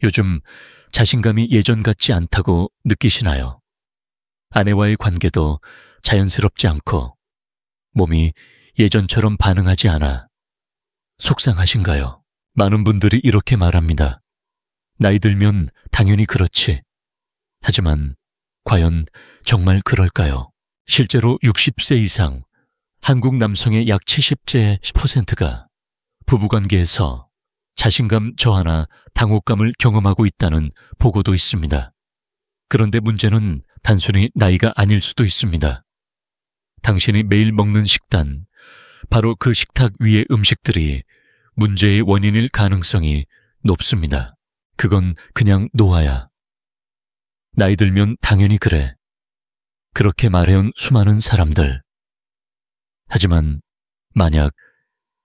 요즘 자신감이 예전 같지 않다고 느끼시나요? 아내와의 관계도 자연스럽지 않고 몸이 예전처럼 반응하지 않아 속상하신가요? 많은 분들이 이렇게 말합니다. 나이 들면 당연히 그렇지. 하지만 과연 정말 그럴까요? 실제로 60세 이상 한국 남성의 약 70%가 부부관계에서 자신감 저하나 당혹감을 경험하고 있다는 보고도 있습니다. 그런데 문제는 단순히 나이가 아닐 수도 있습니다. 당신이 매일 먹는 식단, 바로 그 식탁 위의 음식들이 문제의 원인일 가능성이 높습니다. 그건 그냥 노화야. 나이 들면 당연히 그래. 그렇게 말해온 수많은 사람들. 하지만 만약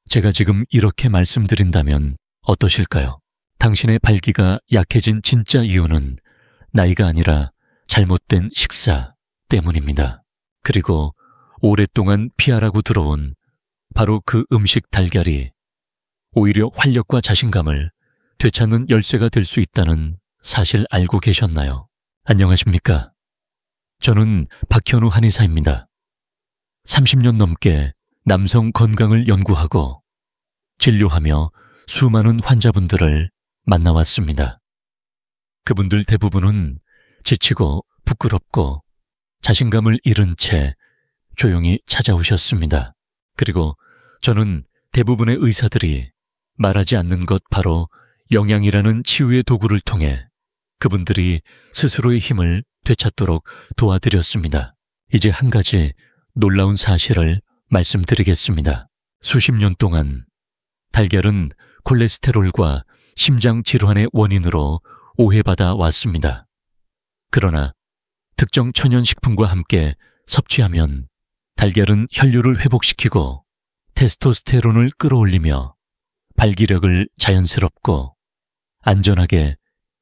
제가 지금 이렇게 말씀드린다면 어떠실까요? 당신의 발기가 약해진 진짜 이유는 나이가 아니라 잘못된 식사 때문입니다. 그리고 오랫동안 피하라고 들어온 바로 그 음식 달걀이 오히려 활력과 자신감을 되찾는 열쇠가 될 수 있다는 사실 알고 계셨나요? 안녕하십니까? 저는 박현우 한의사입니다. 30년 넘게 남성 건강을 연구하고 진료하며 수많은 환자분들을 만나왔습니다. 그분들 대부분은 지치고 부끄럽고 자신감을 잃은 채 조용히 찾아오셨습니다. 그리고 저는 대부분의 의사들이 말하지 않는 것 바로 영양이라는 치유의 도구를 통해 그분들이 스스로의 힘을 되찾도록 도와드렸습니다. 이제 한 가지 놀라운 사실을 말씀드리겠습니다. 수십 년 동안 달걀은 콜레스테롤과 심장 질환의 원인으로 오해받아 왔습니다. 그러나 특정 천연식품과 함께 섭취하면 달걀은 혈류를 회복시키고 테스토스테론을 끌어올리며 발기력을 자연스럽고 안전하게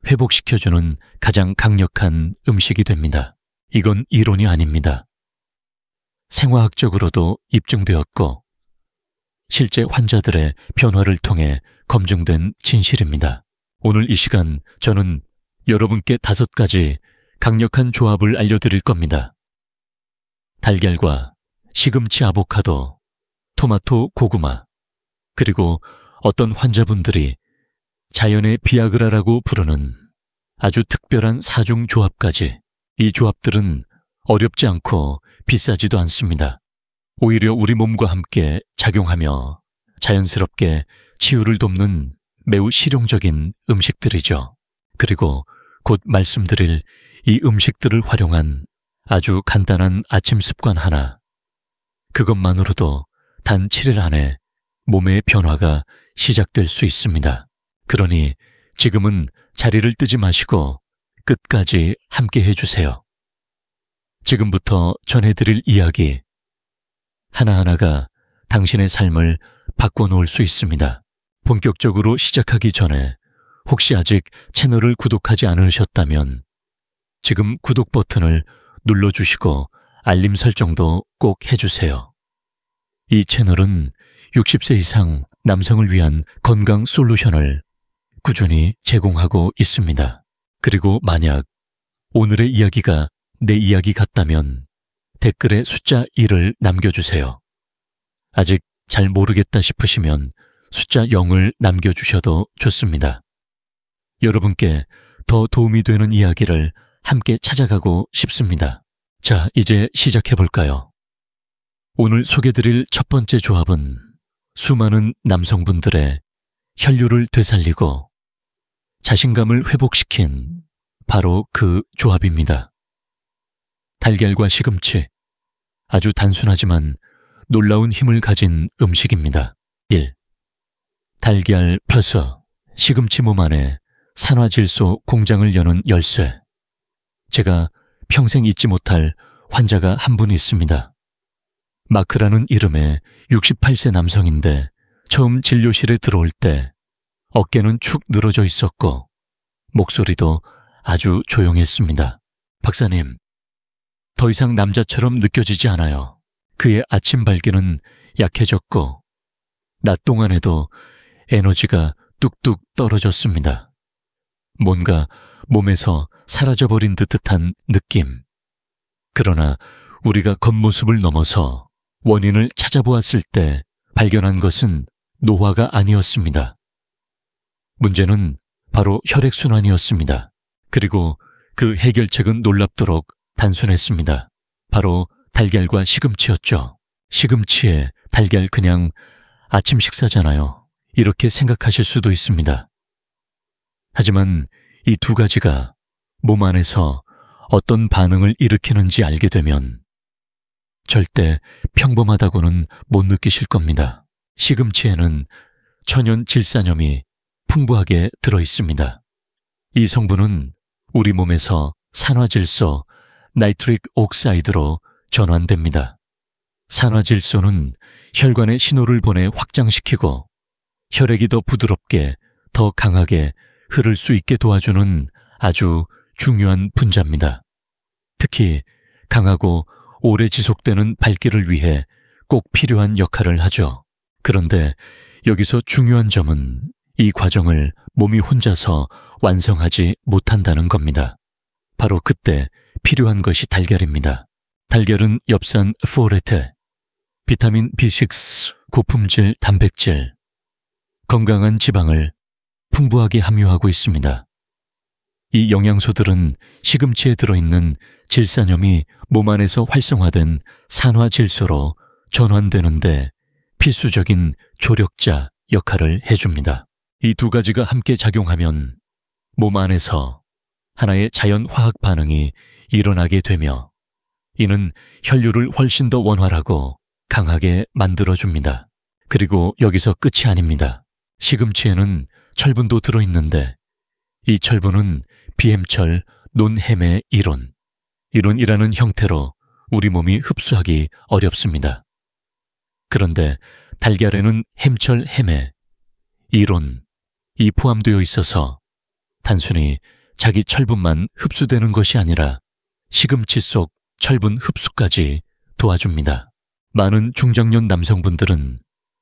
회복시켜주는 가장 강력한 음식이 됩니다. 이건 이론이 아닙니다. 생화학적으로도 입증되었고 실제 환자들의 변화를 통해 검증된 진실입니다. 오늘 이 시간 저는 여러분께 5가지 강력한 조합을 알려드릴 겁니다. 달걀과 시금치 아보카도, 토마토 고구마, 그리고 어떤 환자분들이 자연의 비아그라라고 부르는 아주 특별한 4중 조합까지. 이 조합들은 어렵지 않고 비싸지도 않습니다. 오히려 우리 몸과 함께 작용하며 자연스럽게 치유를 돕는 매우 실용적인 음식들이죠. 그리고 곧 말씀드릴 이 음식들을 활용한 아주 간단한 아침 습관 하나. 그것만으로도 단 7일 안에 몸의 변화가 시작될 수 있습니다. 그러니 지금은 자리를 뜨지 마시고 끝까지 함께 해주세요. 지금부터 전해드릴 이야기 하나하나가 당신의 삶을 바꿔놓을 수 있습니다. 본격적으로 시작하기 전에 혹시 아직 채널을 구독하지 않으셨다면 지금 구독 버튼을 눌러주시고 알림 설정도 꼭 해주세요. 이 채널은 60세 이상 남성을 위한 건강 솔루션을 꾸준히 제공하고 있습니다. 그리고 만약 오늘의 이야기가 내 이야기 같다면 댓글에 숫자 1을 남겨주세요. 아직 잘 모르겠다 싶으시면 숫자 0을 남겨주셔도 좋습니다. 여러분께 더 도움이 되는 이야기를 함께 찾아가고 싶습니다. 자, 이제 시작해볼까요? 오늘 소개드릴 첫 번째 조합은 수많은 남성분들의 혈류를 되살리고 자신감을 회복시킨 바로 그 조합입니다. 달걀과 시금치, 아주 단순하지만 놀라운 힘을 가진 음식입니다. 1. 달걀 플러스 시금치 몸 안에 산화질소 공장을 여는 열쇠. 제가 평생 잊지 못할 환자가 한 분 있습니다. 마크라는 이름의 68세 남성인데 처음 진료실에 들어올 때 어깨는 축 늘어져 있었고 목소리도 아주 조용했습니다. 박사님, 더 이상 남자처럼 느껴지지 않아요. 그의 아침 발기는 약해졌고 낮 동안에도 에너지가 뚝뚝 떨어졌습니다. 뭔가 몸에서 사라져버린 듯한 느낌. 그러나 우리가 겉모습을 넘어서 원인을 찾아보았을 때 발견한 것은 노화가 아니었습니다. 문제는 바로 혈액순환이었습니다. 그리고 그 해결책은 놀랍도록 단순했습니다. 바로 달걀과 시금치였죠. 시금치에 달걀 그냥 아침 식사잖아요. 이렇게 생각하실 수도 있습니다. 하지만 이 두 가지가 몸 안에서 어떤 반응을 일으키는지 알게 되면 절대 평범하다고는 못 느끼실 겁니다. 시금치에는 천연 질산염이 풍부하게 들어 있습니다. 이 성분은 우리 몸에서 산화질소, 나이트릭 옥사이드로 전환됩니다. 산화질소는 혈관에 신호를 보내 확장시키고 혈액이 더 부드럽게, 더 강하게 흐를 수 있게 도와주는 아주 중요한 분자입니다. 특히 강하고 오래 지속되는 발길을 위해 꼭 필요한 역할을 하죠. 그런데 여기서 중요한 점은 이 과정을 몸이 혼자서 완성하지 못한다는 겁니다. 바로 그때 필요한 것이 달걀입니다. 달걀은 엽산 포레테, 비타민 B6, 고품질 단백질, 건강한 지방을 풍부하게 함유하고 있습니다. 이 영양소들은 시금치에 들어있는 질산염이 몸 안에서 활성화된 산화질소로 전환되는데 필수적인 조력자 역할을 해줍니다. 이 두 가지가 함께 작용하면 몸 안에서 하나의 자연화학 반응이 일어나게 되며 이는 혈류를 훨씬 더 원활하고 강하게 만들어줍니다. 그리고 여기서 끝이 아닙니다. 시금치에는 철분도 들어있는데 이 철분은 비햄철 논해매 이론이라는 형태로 우리 몸이 흡수하기 어렵습니다. 그런데 달걀에는 햄철 해매, 이론이 포함되어 있어서 단순히 자기 철분만 흡수되는 것이 아니라 시금치 속 철분 흡수까지 도와줍니다. 많은 중장년 남성분들은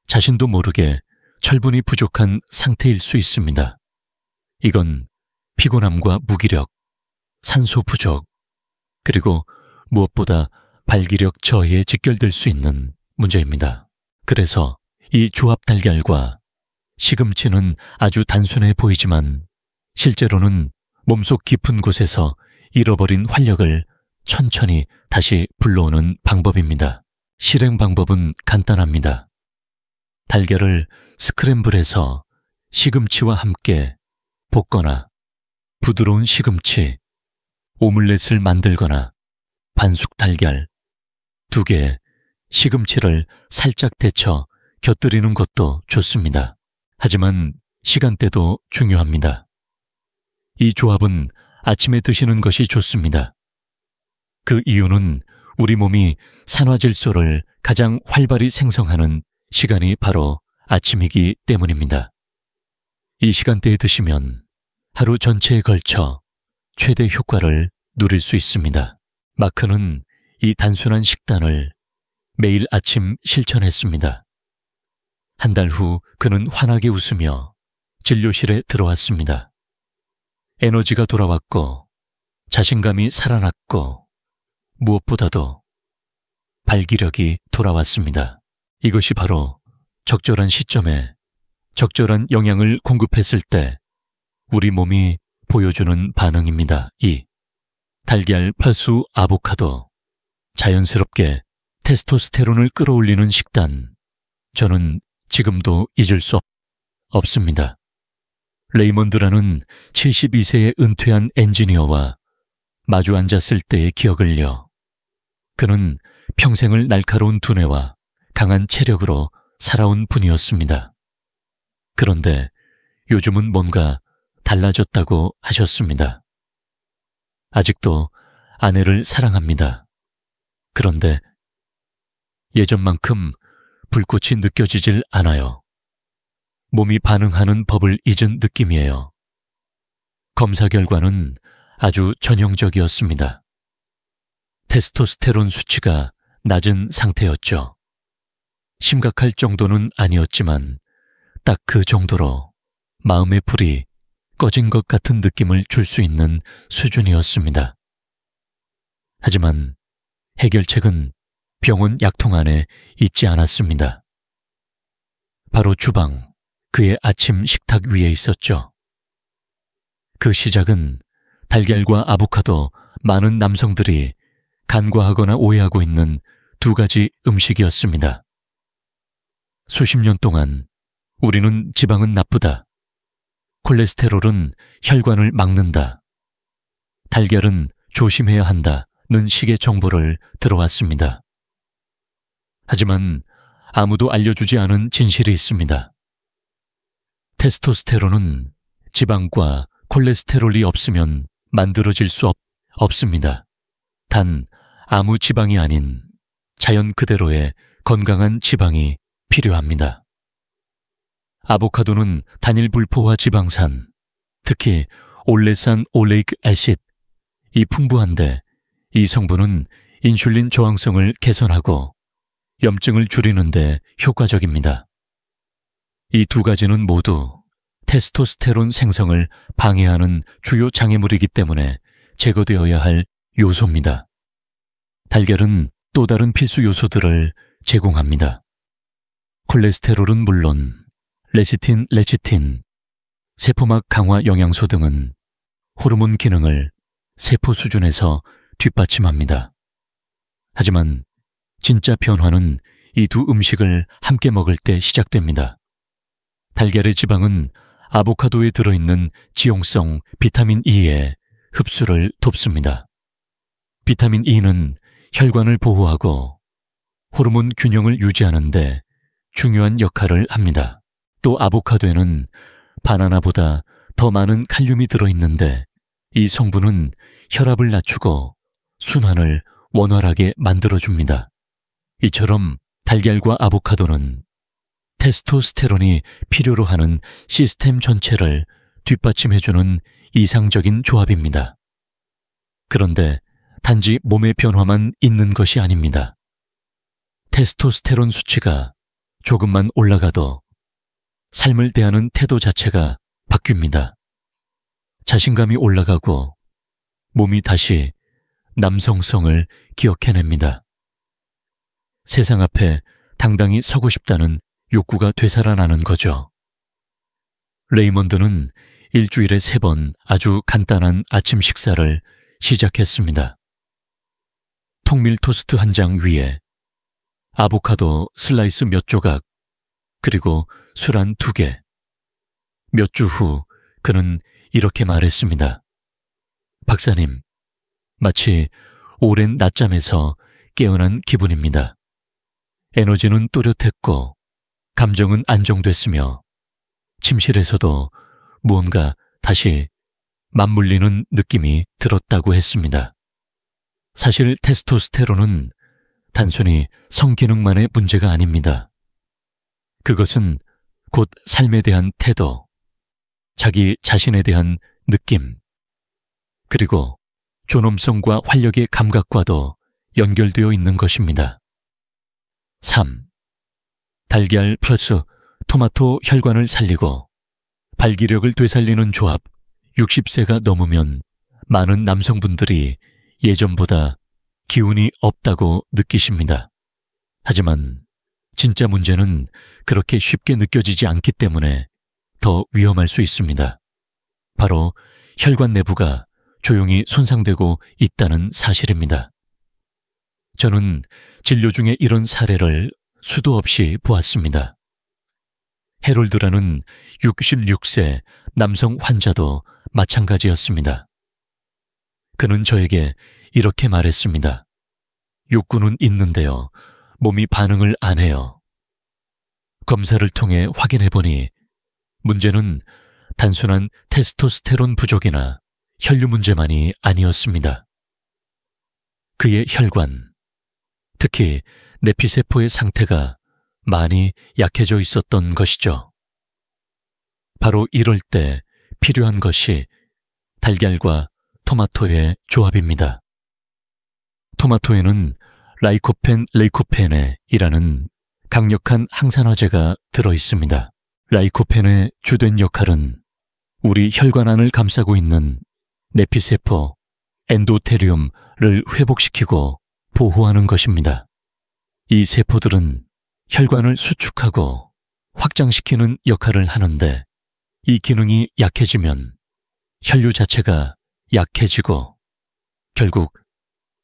자신도 모르게 철분이 부족한 상태일 수 있습니다. 이건 피곤함과 무기력, 산소 부족, 그리고 무엇보다 발기력 저하에 직결될 수 있는 문제입니다. 그래서 이 조합 달걀과 시금치는 아주 단순해 보이지만 실제로는 몸속 깊은 곳에서 잃어버린 활력을 천천히 다시 불러오는 방법입니다. 실행 방법은 간단합니다. 달걀을 스크램블해서 시금치와 함께 볶거나 부드러운 시금치, 오믈렛을 만들거나 반숙 달걀 2개, 시금치를 살짝 데쳐 곁들이는 것도 좋습니다. 하지만 시간대도 중요합니다. 이 조합은 아침에 드시는 것이 좋습니다. 그 이유는 우리 몸이 산화질소를 가장 활발히 생성하는 시간이 바로 아침이기 때문입니다. 이 시간대에 드시면 하루 전체에 걸쳐 최대 효과를 누릴 수 있습니다. 마크는 이 단순한 식단을 매일 아침 실천했습니다. 한 달 후 그는 환하게 웃으며 진료실에 들어왔습니다. 에너지가 돌아왔고 자신감이 살아났고 무엇보다도 발기력이 돌아왔습니다. 이것이 바로 적절한 시점에 적절한 영양을 공급했을 때 우리 몸이 보여주는 반응입니다. 2. 달걀, 팥수, 아보카도. 자연스럽게 테스토스테론을 끌어올리는 식단. 저는 지금도 잊을 수 없습니다. 레이먼드라는 72세의 은퇴한 엔지니어와 마주 앉았을 때의 기억을요. 그는 평생을 날카로운 두뇌와 강한 체력으로 살아온 분이었습니다. 그런데 요즘은 뭔가 달라졌다고 하셨습니다. 아직도 아내를 사랑합니다. 그런데 예전만큼 불꽃이 느껴지질 않아요. 몸이 반응하는 법을 잊은 느낌이에요. 검사 결과는 아주 전형적이었습니다. 테스토스테론 수치가 낮은 상태였죠. 심각할 정도는 아니었지만 딱 그 정도로 마음의 불이 꺼진 것 같은 느낌을 줄 수 있는 수준이었습니다. 하지만 해결책은 병원 약통 안에 있지 않았습니다. 바로 주방, 그의 아침 식탁 위에 있었죠. 그 시작은 달걀과 아보카도, 많은 남성들이 간과하거나 오해하고 있는 두 가지 음식이었습니다. 수십 년 동안 우리는 지방은 나쁘다, 콜레스테롤은 혈관을 막는다, 달걀은 조심해야 한다는 식의 정보를 들어왔습니다. 하지만 아무도 알려주지 않은 진실이 있습니다. 테스토스테론은 지방과 콜레스테롤이 없으면 만들어질 수 없습니다. 단 아무 지방이 아닌 자연 그대로의 건강한 지방이 필요합니다. 아보카도는 단일 불포화 지방산, 특히 올레산 올레이크 애시드, 풍부한데 이 성분은 인슐린 저항성을 개선하고 염증을 줄이는 데 효과적입니다. 이 두 가지는 모두 테스토스테론 생성을 방해하는 주요 장애물이기 때문에 제거되어야 할 요소입니다. 달걀은 또 다른 필수 요소들을 제공합니다. 콜레스테롤은 물론 레시틴, 세포막 강화 영양소 등은 호르몬 기능을 세포 수준에서 뒷받침합니다. 하지만 진짜 변화는 이 두 음식을 함께 먹을 때 시작됩니다. 달걀의 지방은 아보카도에 들어있는 지용성 비타민 E의 흡수를 돕습니다. 비타민 E는 혈관을 보호하고 호르몬 균형을 유지하는 데 중요한 역할을 합니다. 또 아보카도에는 바나나보다 더 많은 칼륨이 들어있는데 이 성분은 혈압을 낮추고 순환을 원활하게 만들어줍니다. 이처럼 달걀과 아보카도는 테스토스테론이 필요로 하는 시스템 전체를 뒷받침해주는 이상적인 조합입니다. 그런데 단지 몸의 변화만 있는 것이 아닙니다. 테스토스테론 수치가 조금만 올라가도 삶을 대하는 태도 자체가 바뀝니다. 자신감이 올라가고 몸이 다시 남성성을 기억해냅니다. 세상 앞에 당당히 서고 싶다는 욕구가 되살아나는 거죠. 레이먼드는 일주일에 3번 아주 간단한 아침 식사를 시작했습니다. 통밀 토스트 한 장 위에 아보카도 슬라이스 몇 조각, 그리고 술 한 2개. 몇 주 후 그는 이렇게 말했습니다. 박사님, 마치 오랜 낮잠에서 깨어난 기분입니다. 에너지는 또렷했고 감정은 안정됐으며 침실에서도 무언가 다시 맞물리는 느낌이 들었다고 했습니다. 사실 테스토스테론은 단순히 성기능만의 문제가 아닙니다. 그것은 곧 삶에 대한 태도, 자기 자신에 대한 느낌, 그리고 존엄성과 활력의 감각과도 연결되어 있는 것입니다. 3. 달걀 플러스 토마토 혈관을 살리고 발기력을 되살리는 조합. 60세가 넘으면 많은 남성분들이 예전보다 기운이 없다고 느끼십니다. 하지만 진짜 문제는 그렇게 쉽게 느껴지지 않기 때문에 더 위험할 수 있습니다. 바로 혈관 내부가 조용히 손상되고 있다는 사실입니다. 저는 진료 중에 이런 사례를 수도 없이 보았습니다. 해롤드라는 66세 남성 환자도 마찬가지였습니다. 그는 저에게 이렇게 말했습니다. 욕구는 있는데요, 몸이 반응을 안 해요. 검사를 통해 확인해보니 문제는 단순한 테스토스테론 부족이나 혈류 문제만이 아니었습니다. 그의 혈관, 특히 내피세포의 상태가 많이 약해져 있었던 것이죠. 바로 이럴 때 필요한 것이 달걀과 토마토의 조합입니다. 토마토에는 라이코펜, 레이코펜에이라는 강력한 항산화제가 들어 있습니다. 라이코펜의 주된 역할은 우리 혈관 안을 감싸고 있는 내피세포, 엔도테리움을 회복시키고 보호하는 것입니다. 이 세포들은 혈관을 수축하고 확장시키는 역할을 하는데 이 기능이 약해지면 혈류 자체가 약해지고 결국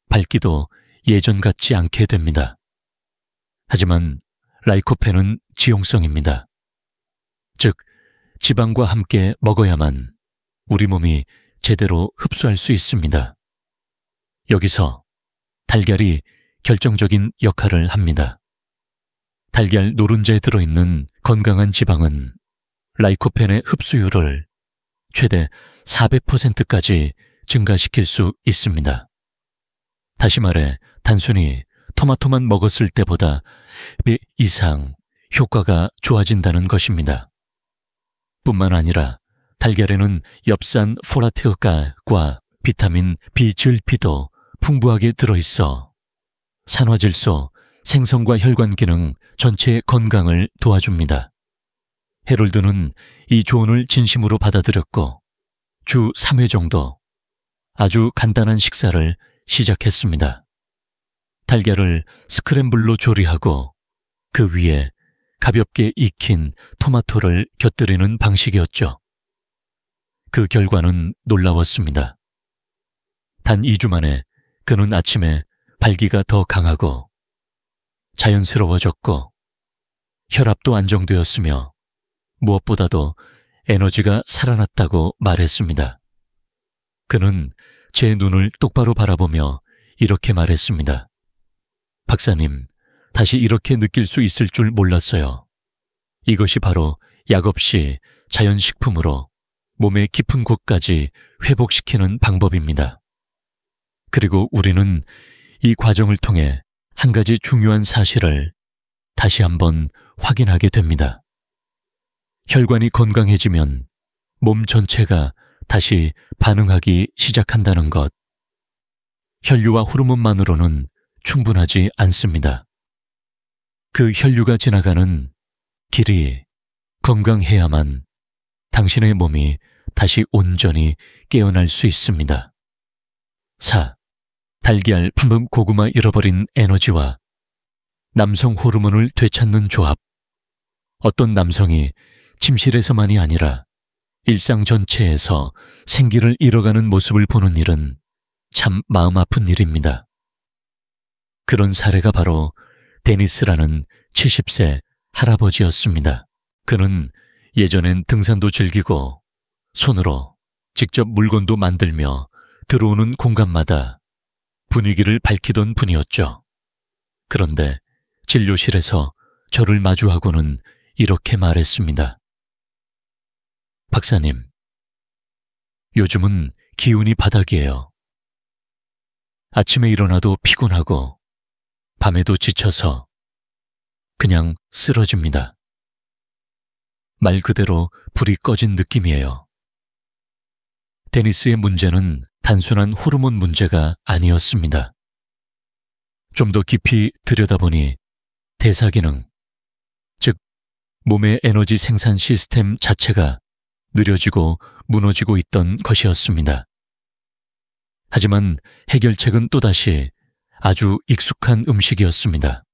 밝기도 예전 같지 않게 됩니다. 하지만 라이코펜은 지용성입니다. 즉, 지방과 함께 먹어야만 우리 몸이 제대로 흡수할 수 있습니다. 여기서 달걀이 결정적인 역할을 합니다. 달걀 노른자에 들어있는 건강한 지방은 라이코펜의 흡수율을 최대 400%까지 증가시킬 수 있습니다. 다시 말해 단순히 토마토만 먹었을 때보다 100배 이상 효과가 좋아진다는 것입니다. 뿐만 아니라 달걀에는 엽산 포라테오가과 비타민 B12도 풍부하게 들어있어 산화질소 생성과 혈관 기능 전체의 건강을 도와줍니다. 해롤드는 이 조언을 진심으로 받아들였고 주 3회 정도 아주 간단한 식사를 시작했습니다. 달걀을 스크램블로 조리하고 그 위에 가볍게 익힌 토마토를 곁들이는 방식이었죠. 그 결과는 놀라웠습니다. 단 2주 만에 그는 아침에 발기가 더 강하고 자연스러워졌고 혈압도 안정되었으며 무엇보다도 에너지가 살아났다고 말했습니다. 그는 제 눈을 똑바로 바라보며 이렇게 말했습니다. 박사님, 다시 이렇게 느낄 수 있을 줄 몰랐어요. 이것이 바로 약 없이 자연식품으로 몸의 깊은 곳까지 회복시키는 방법입니다. 그리고 우리는 이 과정을 통해 한 가지 중요한 사실을 다시 한번 확인하게 됩니다. 혈관이 건강해지면 몸 전체가 다시 반응하기 시작한다는 것. 혈류와 호르몬만으로는 충분하지 않습니다. 그 혈류가 지나가는 길이 건강해야만 당신의 몸이 다시 온전히 깨어날 수 있습니다. 4. 달걀, 품은 고구마 잃어버린 에너지와 남성 호르몬을 되찾는 조합. 어떤 남성이 침실에서만이 아니라 일상 전체에서 생기를 잃어가는 모습을 보는 일은 참 마음 아픈 일입니다. 그런 사례가 바로 데니스라는 70세 할아버지였습니다. 그는 예전엔 등산도 즐기고 손으로 직접 물건도 만들며 들어오는 공간마다 분위기를 밝히던 분이었죠. 그런데 진료실에서 저를 마주하고는 이렇게 말했습니다. 박사님, 요즘은 기운이 바닥이에요. 아침에 일어나도 피곤하고 밤에도 지쳐서 그냥 쓰러집니다. 말 그대로 불이 꺼진 느낌이에요. 데니스의 문제는 단순한 호르몬 문제가 아니었습니다. 좀 더 깊이 들여다보니 대사기능, 즉 몸의 에너지 생산 시스템 자체가 느려지고 무너지고 있던 것이었습니다. 하지만 해결책은 또다시 아주 익숙한 음식이었습니다.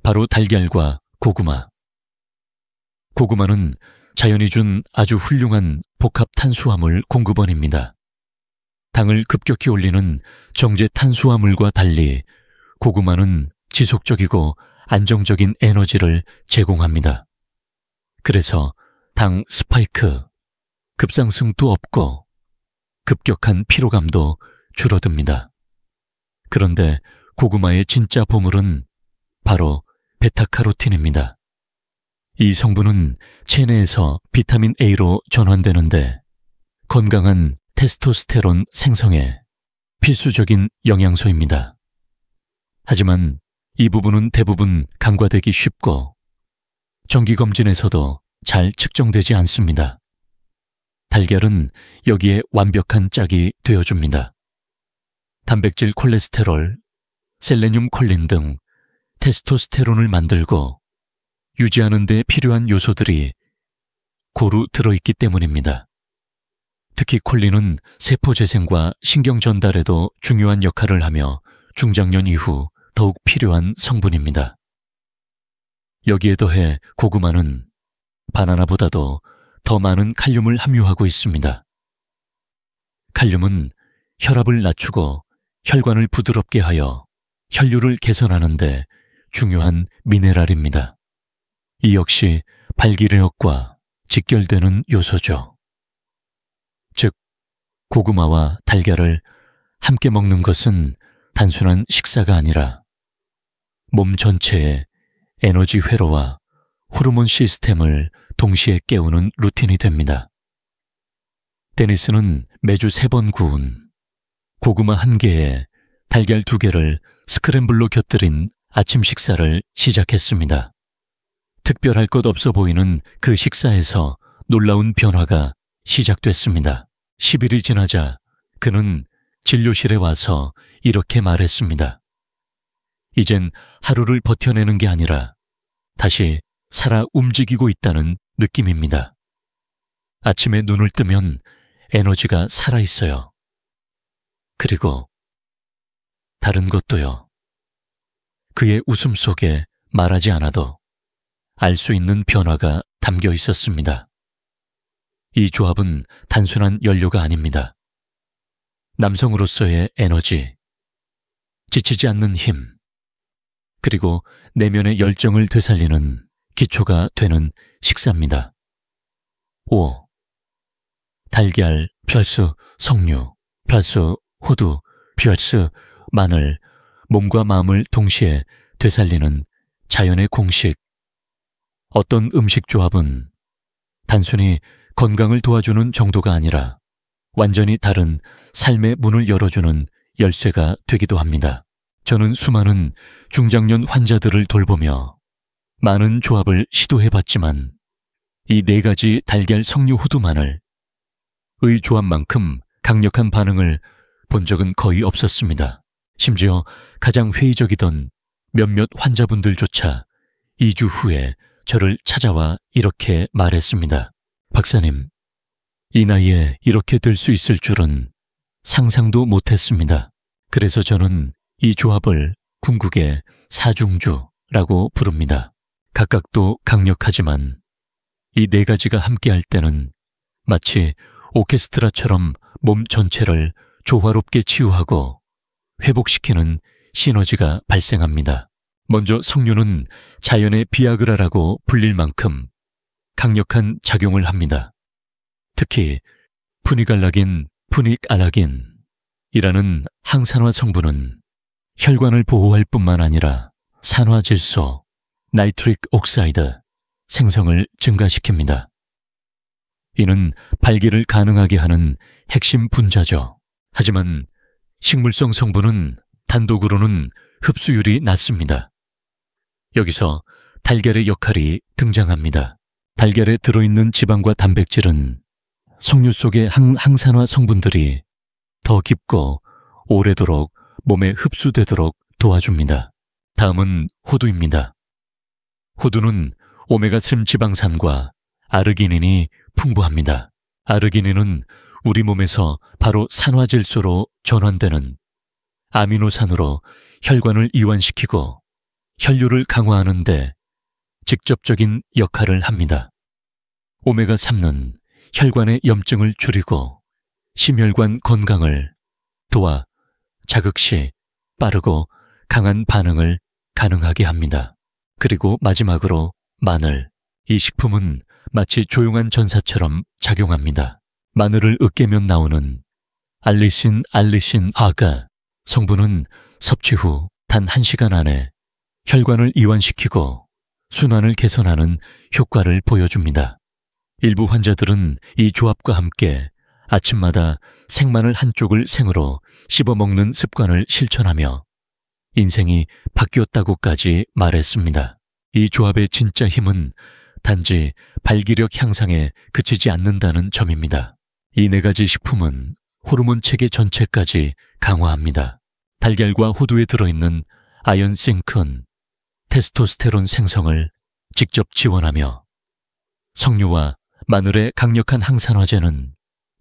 바로 달걀과 고구마. 고구마는 자연이 준 아주 훌륭한 복합 탄수화물 공급원입니다. 당을 급격히 올리는 정제 탄수화물과 달리 고구마는 지속적이고 안정적인 에너지를 제공합니다. 그래서 당 스파이크, 급상승도 없고 급격한 피로감도 줄어듭니다. 그런데 고구마의 진짜 보물은 바로 베타카로틴입니다. 이 성분은 체내에서 비타민 A로 전환되는데 건강한 테스토스테론 생성에 필수적인 영양소입니다. 하지만 이 부분은 대부분 간과되기 쉽고 정기검진에서도 잘 측정되지 않습니다. 달걀은 여기에 완벽한 짝이 되어줍니다. 단백질 콜레스테롤, 셀레늄 콜린 등 테스토스테론을 만들고 유지하는 데 필요한 요소들이 고루 들어있기 때문입니다. 특히 콜린은 세포 재생과 신경 전달에도 중요한 역할을 하며 중장년 이후 더욱 필요한 성분입니다. 여기에 더해 고구마는 바나나보다도 더 많은 칼륨을 함유하고 있습니다. 칼륨은 혈압을 낮추고 혈관을 부드럽게 하여 혈류를 개선하는 데 중요한 미네랄입니다. 이 역시 발기력과 직결되는 요소죠. 즉, 고구마와 달걀을 함께 먹는 것은 단순한 식사가 아니라 몸 전체의 에너지 회로와 호르몬 시스템을 동시에 깨우는 루틴이 됩니다. 데니스는 매주 3번 구운 고구마 1개에 달걀 2개를 스크램블로 곁들인 아침 식사를 시작했습니다. 특별할 것 없어 보이는 그 식사에서 놀라운 변화가 시작됐습니다. 10일이 지나자 그는 진료실에 와서 이렇게 말했습니다. 이젠 하루를 버텨내는 게 아니라 다시 살아 움직이고 있다는 느낌입니다. 아침에 눈을 뜨면 에너지가 살아있어요. 그리고 다른 것도요. 그의 웃음 속에 말하지 않아도 알 수 있는 변화가 담겨 있었습니다. 이 조합은 단순한 연료가 아닙니다. 남성으로서의 에너지, 지치지 않는 힘, 그리고 내면의 열정을 되살리는 기초가 되는 식사입니다. 5. 달걀, 플러스 석류, 플러스 호두, 플러스 마늘, 몸과 마음을 동시에 되살리는 자연의 공식. 어떤 음식 조합은 단순히 건강을 도와주는 정도가 아니라 완전히 다른 삶의 문을 열어주는 열쇠가 되기도 합니다. 저는 수많은 중장년 환자들을 돌보며 많은 조합을 시도해봤지만 이 4가지 달걀 석류 호두 마늘의 조합만큼 강력한 반응을 본 적은 거의 없었습니다. 심지어 가장 회의적이던 몇몇 환자분들조차 2주 후에 저를 찾아와 이렇게 말했습니다. 박사님, 이 나이에 이렇게 될 수 있을 줄은 상상도 못했습니다. 그래서 저는 이 조합을 궁극의 사중주라고 부릅니다. 각각도 강력하지만 이 4가지가 함께할 때는 마치 오케스트라처럼 몸 전체를 조화롭게 치유하고 회복시키는 시너지가 발생합니다. 먼저 석류는 자연의 비아그라라고 불릴 만큼 강력한 작용을 합니다. 특히 푸니갈라긴, 푸닉알라긴이라는 항산화 성분은 혈관을 보호할 뿐만 아니라 산화질소, 나이트릭 옥사이드 생성을 증가시킵니다. 이는 발기를 가능하게 하는 핵심 분자죠. 하지만 식물성 성분은 단독으로는 흡수율이 낮습니다. 여기서 달걀의 역할이 등장합니다. 달걀에 들어있는 지방과 단백질은 석류 속의 항산화 성분들이 더 깊고 오래도록 몸에 흡수되도록 도와줍니다. 다음은 호두입니다. 호두는 오메가3 지방산과 아르기닌이 풍부합니다. 아르기닌은 우리 몸에서 바로 산화질소로 전환되는 아미노산으로 혈관을 이완시키고 혈류를 강화하는 데 직접적인 역할을 합니다. 오메가3는 혈관의 염증을 줄이고 심혈관 건강을 도와 자극 시 빠르고 강한 반응을 가능하게 합니다. 그리고 마지막으로 마늘. 이 식품은 마치 조용한 전사처럼 작용합니다. 마늘을 으깨면 나오는 알리신 아가 성분은 섭취 후 단 1시간 안에 혈관을 이완시키고 순환을 개선하는 효과를 보여줍니다. 일부 환자들은 이 조합과 함께 아침마다 생마늘 한쪽을 생으로 씹어먹는 습관을 실천하며 인생이 바뀌었다고까지 말했습니다. 이 조합의 진짜 힘은 단지 발기력 향상에 그치지 않는다는 점입니다. 이 4가지 식품은 호르몬 체계 전체까지 강화합니다. 달걀과 호두에 들어있는 아연싱크는 테스토스테론 생성을 직접 지원하며 석류와 마늘의 강력한 항산화제는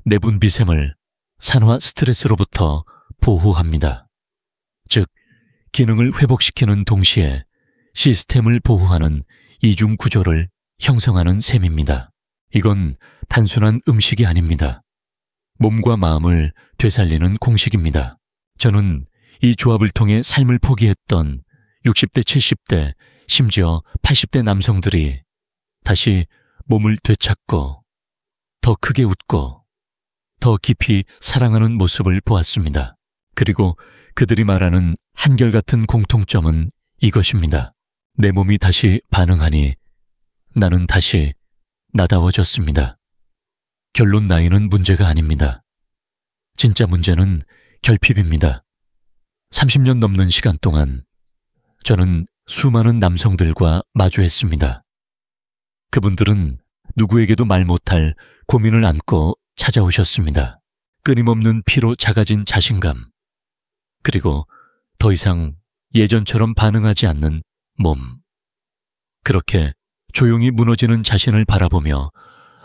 내분 비샘을 산화 스트레스로부터 보호합니다. 즉, 기능을 회복시키는 동시에 시스템을 보호하는 이중 구조를 형성하는 셈입니다. 이건 단순한 음식이 아닙니다. 몸과 마음을 되살리는 공식입니다. 저는 이 조합을 통해 삶을 포기했던 60대, 70대, 심지어 80대 남성들이 다시 몸을 되찾고 더 크게 웃고 더 깊이 사랑하는 모습을 보았습니다. 그리고 그들이 말하는 한결같은 공통점은 이것입니다. 내 몸이 다시 반응하니 나는 다시 나다워졌습니다. 결론 나이는 문제가 아닙니다. 진짜 문제는 결핍입니다. 30년 넘는 시간 동안 저는 수많은 남성들과 마주했습니다. 그분들은 누구에게도 말 못할 고민을 안고 찾아오셨습니다. 끊임없는 피로 작아진 자신감, 그리고 더 이상 예전처럼 반응하지 않는 몸. 그렇게 조용히 무너지는 자신을 바라보며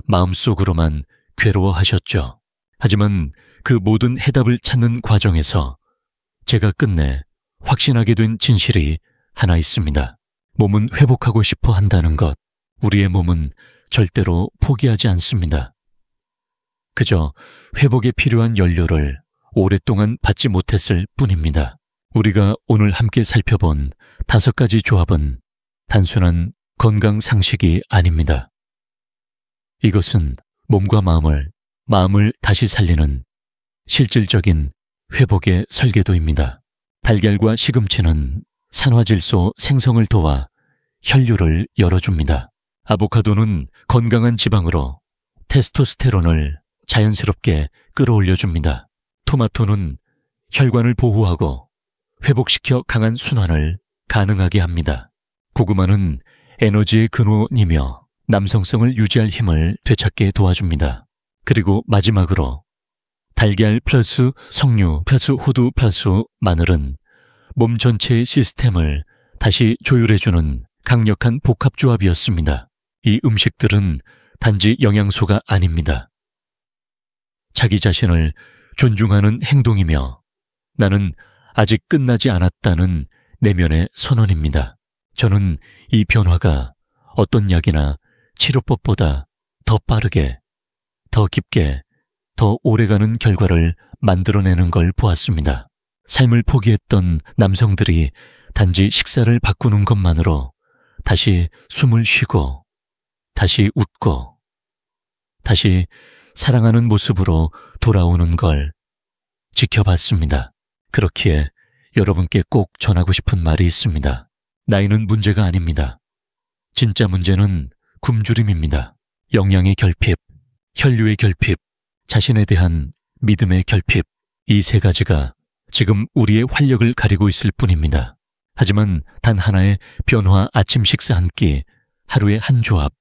마음속으로만 괴로워하셨죠. 하지만 그 모든 해답을 찾는 과정에서 제가 끝내 확신하게 된 진실이 하나 있습니다. 몸은 회복하고 싶어 한다는 것. 우리의 몸은 절대로 포기하지 않습니다. 그저 회복에 필요한 연료를 오랫동안 받지 못했을 뿐입니다. 우리가 오늘 함께 살펴본 5가지 조합은 단순한 건강 상식이 아닙니다. 이것은 몸과 마음을 다시 살리는 실질적인 회복의 설계도입니다. 달걀과 시금치는 산화질소 생성을 도와 혈류를 열어줍니다. 아보카도는 건강한 지방으로 테스토스테론을 자연스럽게 끌어올려줍니다. 토마토는 혈관을 보호하고 회복시켜 강한 순환을 가능하게 합니다. 고구마는 에너지의 근원이며 남성성을 유지할 힘을 되찾게 도와줍니다. 그리고 마지막으로 달걀 플러스 석류 플러스 호두 플러스 마늘은 몸 전체의 시스템을 다시 조율해주는 강력한 복합조합이었습니다. 이 음식들은 단지 영양소가 아닙니다. 자기 자신을 존중하는 행동이며 나는 아직 끝나지 않았다는 내면의 선언입니다. 저는 이 변화가 어떤 약이나 치료법보다 더 빠르게, 더 깊게, 더 오래가는 결과를 만들어내는 걸 보았습니다. 삶을 포기했던 남성들이 단지 식사를 바꾸는 것만으로 다시 숨을 쉬고, 다시 웃고, 다시 사랑하는 모습으로 돌아오는 걸 지켜봤습니다. 그렇기에 여러분께 꼭 전하고 싶은 말이 있습니다. 나이는 문제가 아닙니다. 진짜 문제는 굶주림입니다. 영양의 결핍, 혈류의 결핍, 자신에 대한 믿음의 결핍, 이 3가지가 지금 우리의 활력을 가리고 있을 뿐입니다. 하지만 단 하나의 변화 아침 식사 한 끼, 하루의 한 조합,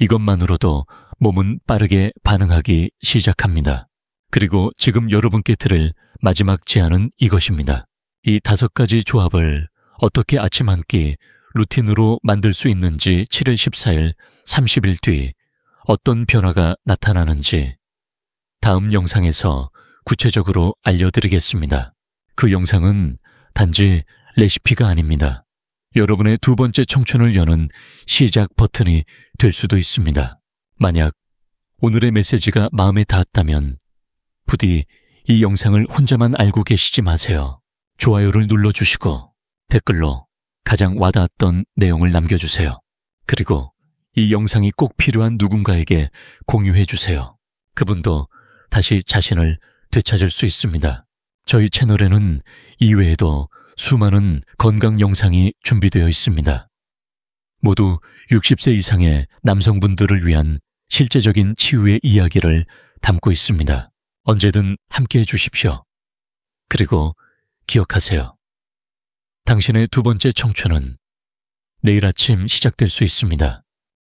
이것만으로도 몸은 빠르게 반응하기 시작합니다. 그리고 지금 여러분께 들을 마지막 제안은 이것입니다. 이 5가지 조합을 어떻게 아침 한 끼 루틴으로 만들 수 있는지 7일 14일 30일 뒤 어떤 변화가 나타나는지 다음 영상에서 구체적으로 알려드리겠습니다. 그 영상은 단지 레시피가 아닙니다. 여러분의 2번째 청춘을 여는 시작 버튼이 될 수도 있습니다. 만약 오늘의 메시지가 마음에 닿았다면 부디 이 영상을 혼자만 알고 계시지 마세요. 좋아요를 눌러주시고 댓글로 가장 와닿았던 내용을 남겨주세요. 그리고 이 영상이 꼭 필요한 누군가에게 공유해주세요. 그분도 다시 자신을 되찾을 수 있습니다. 저희 채널에는 이외에도 수많은 건강 영상이 준비되어 있습니다. 모두 60세 이상의 남성분들을 위한 실제적인 치유의 이야기를 담고 있습니다. 언제든 함께해 주십시오. 그리고 기억하세요. 당신의 2번째 청춘은 내일 아침 시작될 수 있습니다.